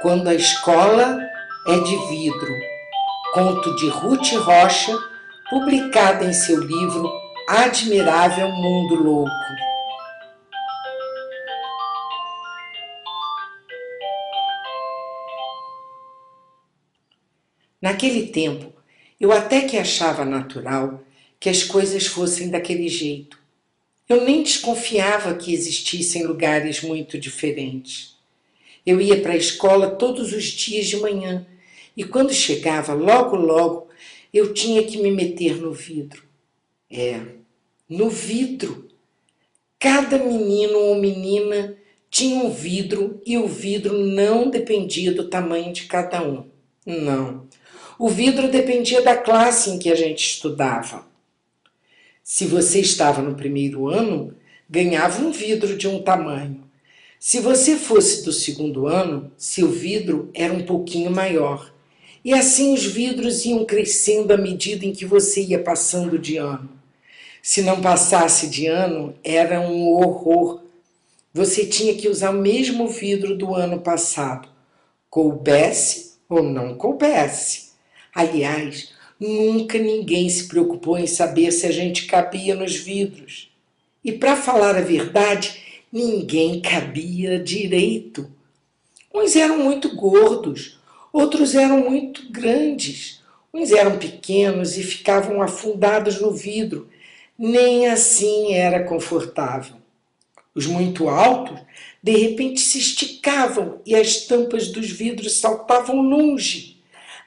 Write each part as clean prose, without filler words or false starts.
Quando a escola é de vidro. Conto de Ruth Rocha, publicado em seu livro Admirável Mundo Louco. Naquele tempo, eu até que achava natural que as coisas fossem daquele jeito. Eu nem desconfiava que existissem lugares muito diferentes. Eu ia para a escola todos os dias de manhã e quando chegava, logo, eu tinha que me meter no vidro. No vidro. Cada menino ou menina tinha um vidro e o vidro não dependia do tamanho de cada um. Não. O vidro dependia da classe em que a gente estudava. Se você estava no primeiro ano, ganhava um vidro de um tamanho. Se você fosse do segundo ano, seu vidro era um pouquinho maior. E assim os vidros iam crescendo à medida em que você ia passando de ano. Se não passasse de ano, era um horror. Você tinha que usar o mesmo vidro do ano passado, coubesse ou não coubesse. Aliás, nunca ninguém se preocupou em saber se a gente cabia nos vidros. E para falar a verdade, ninguém cabia direito. Uns eram muito gordos, outros eram muito grandes. Uns eram pequenos e ficavam afundados no vidro. Nem assim era confortável. Os muito altos, de repente, se esticavam e as tampas dos vidros saltavam longe.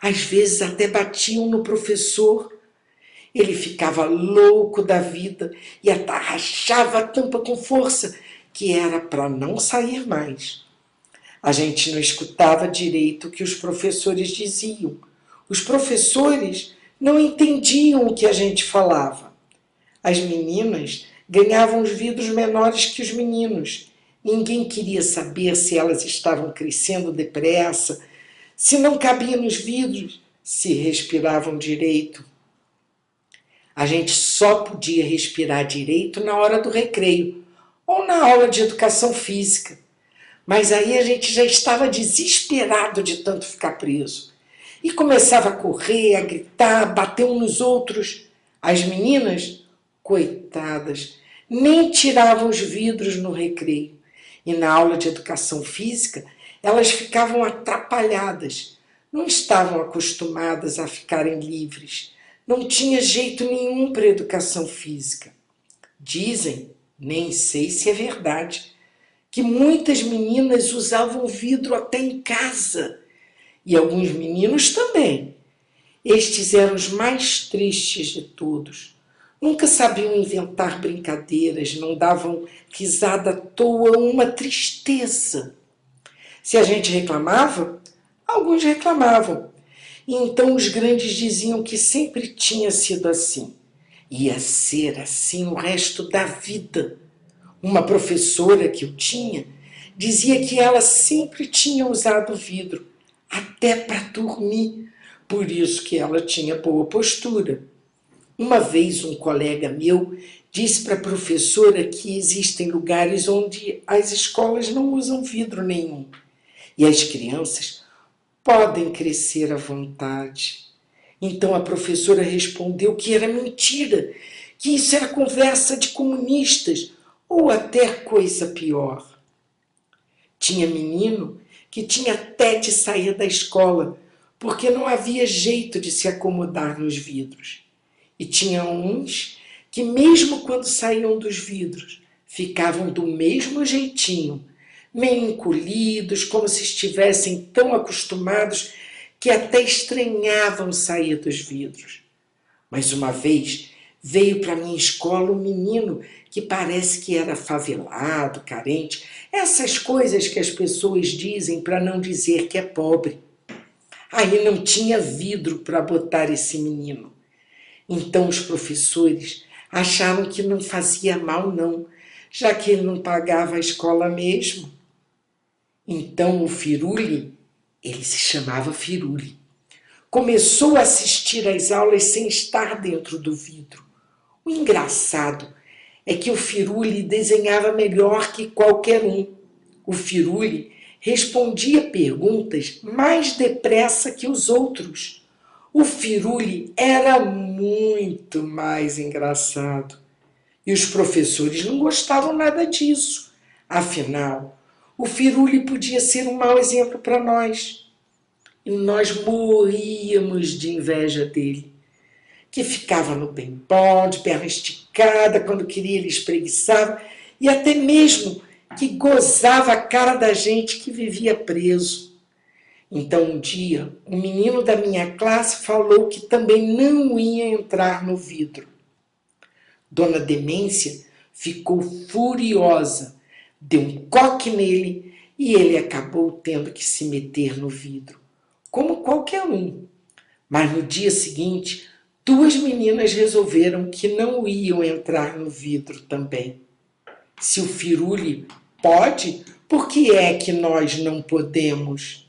Às vezes até batiam no professor. Ele ficava louco da vida e atarrachava a tampa com força, que era para não sair mais. A gente não escutava direito o que os professores diziam. Os professores não entendiam o que a gente falava. As meninas ganhavam os vidros menores que os meninos. Ninguém queria saber se elas estavam crescendo depressa, se não cabia nos vidros, se respiravam direito. A gente só podia respirar direito na hora do recreio ou na aula de educação física. Mas aí a gente já estava desesperado de tanto ficar preso. E começava a correr, a gritar, a bater uns nos outros. As meninas, coitadas, nem tiravam os vidros no recreio. E na aula de educação física, elas ficavam atrapalhadas. Não estavam acostumadas a ficarem livres. Não tinha jeito nenhum para a educação física. Dizem, nem sei se é verdade, que muitas meninas usavam vidro até em casa. E alguns meninos também. Estes eram os mais tristes de todos. Nunca sabiam inventar brincadeiras, não davam risada à toa, uma tristeza. Se a gente reclamava, alguns reclamavam. E então os grandes diziam que sempre tinha sido assim. Ia ser assim o resto da vida. Uma professora que eu tinha dizia que ela sempre tinha usado vidro, até para dormir, por isso que ela tinha boa postura. Uma vez um colega meu disse para a professora que existem lugares onde as escolas não usam vidro nenhum e as crianças podem crescer à vontade. Então a professora respondeu que era mentira, que isso era conversa de comunistas ou até coisa pior. Tinha menino que tinha até de sair da escola porque não havia jeito de se acomodar nos vidros. E tinha uns que, mesmo quando saíam dos vidros, ficavam do mesmo jeitinho, meio encolhidos, como se estivessem tão acostumados que até estranhavam sair dos vidros. Mas uma vez veio para minha escola um menino que parece que era favelado, carente, essas coisas que as pessoas dizem para não dizer que é pobre. Aí não tinha vidro para botar esse menino. Então os professores acharam que não fazia mal não, já que ele não pagava a escola mesmo. Então o Firuli, ele se chamava Firuli, começou a assistir às aulas sem estar dentro do vidro. O engraçado é que o Firuli desenhava melhor que qualquer um. O Firuli respondia perguntas mais depressa que os outros. O Firuli era muito mais engraçado. E os professores não gostavam nada disso. Afinal, o Firuli podia ser um mau exemplo para nós. E nós morríamos de inveja dele, que ficava no paintball, de perna esticada, quando queria ele espreguiçava, e até mesmo que gozava a cara da gente que vivia preso. Então, um dia, um menino da minha classe falou que também não ia entrar no vidro. Dona Demência ficou furiosa, deu um coque nele e ele acabou tendo que se meter no vidro, como qualquer um. Mas no dia seguinte, 2 meninas resolveram que não iam entrar no vidro também. Se o Firuli pode, por que é que nós não podemos?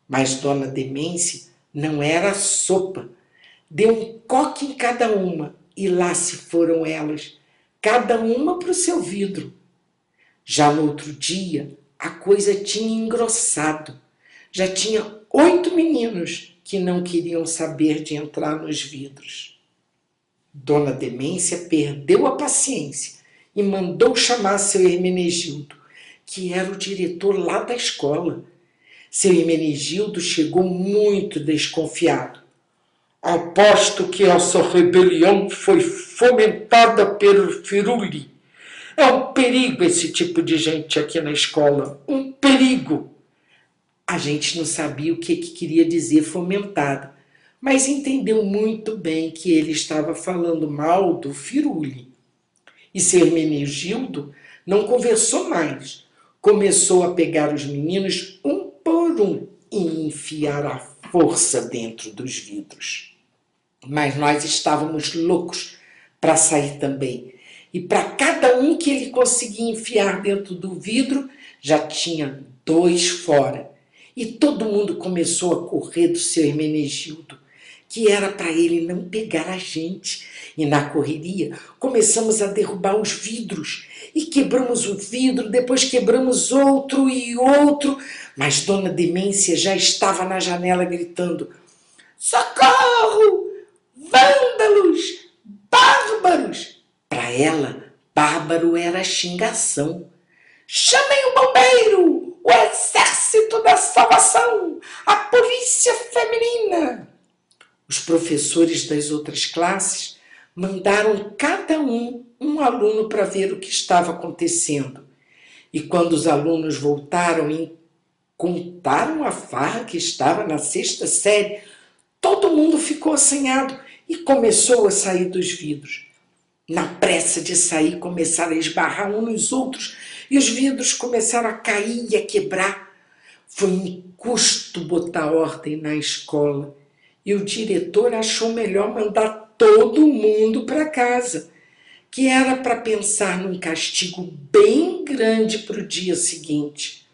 Mas Dona Demência não era sopa. Deu um coque em cada uma e lá se foram elas, cada uma para o seu vidro. Já no outro dia, a coisa tinha engrossado. Já tinha 8 meninos que não queriam saber de entrar nos vidros. Dona Demência perdeu a paciência e mandou chamar seu Hermenegildo, que era o diretor lá da escola. Seu Hermenegildo chegou muito desconfiado. Aposto que essa rebelião foi fomentada pelo Firuli. É um perigo esse tipo de gente aqui na escola. Um perigo. A gente não sabia o que queria dizer fomentada, mas entendeu muito bem que ele estava falando mal do Firuli. E seu Hermenegildo não conversou mais. Começou a pegar os meninos um por um e enfiar a força dentro dos vidros. Mas nós estávamos loucos para sair também. E para cada um que ele conseguia enfiar dentro do vidro, já tinha 2 fora. E todo mundo começou a correr do seu Hermenegildo, que era para ele não pegar a gente. E na correria começamos a derrubar os vidros. E quebramos um vidro, depois quebramos outro e outro. Mas Dona Demência já estava na janela gritando: socorro! Vândalos! Bárbaros! Para ela, bárbaro era xingação. Chamem o bombeiro! O exército da salvação! A polícia feminina! Os professores das outras classes mandaram cada um aluno para ver o que estava acontecendo. E quando os alunos voltaram e contaram a farra que estava na 6ª série, todo mundo ficou assanhado e começou a sair dos vidros. Na pressa de sair, começaram a esbarrar uns nos outros e os vidros começaram a cair e a quebrar. Foi um custo botar ordem na escola e o diretor achou melhor mandar todo mundo para casa, que era para pensar num castigo bem grande para o dia seguinte.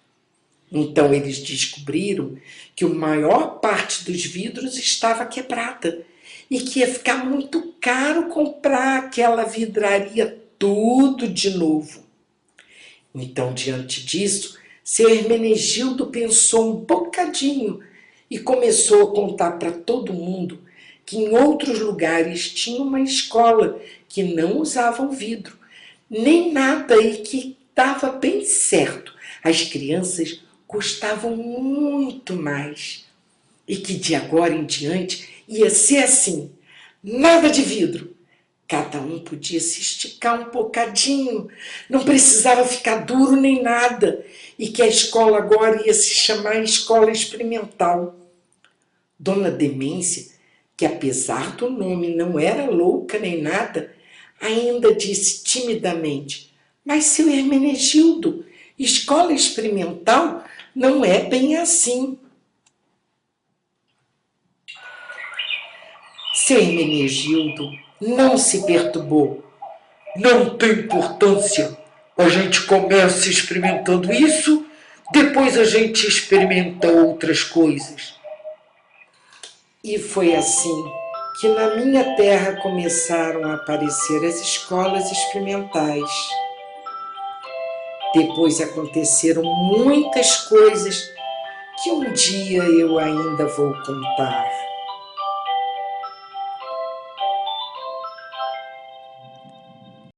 Então eles descobriram que a maior parte dos vidros estava quebrada e que ia ficar muito caro comprar aquela vidraria tudo de novo. Então, diante disso, seu Hermenegildo pensou um bocadinho e começou a contar para todo mundo que em outros lugares tinha uma escola que não usavam vidro, nem nada, e que estava bem certo. As crianças gostavam muito mais e que de agora em diante ia ser assim, nada de vidro. Cada um podia se esticar um bocadinho, não precisava ficar duro nem nada, e que a escola agora ia se chamar Escola Experimental. Dona Demência, que apesar do nome não era louca nem nada, ainda disse timidamente: mas seu Hermenegildo, escola experimental não é bem assim. Seu Hermenegildo não se perturbou. Não tem importância. A gente começa experimentando isso, depois a gente experimenta outras coisas. E foi assim que na minha terra começaram a aparecer as escolas experimentais. Depois aconteceram muitas coisas que um dia eu ainda vou contar.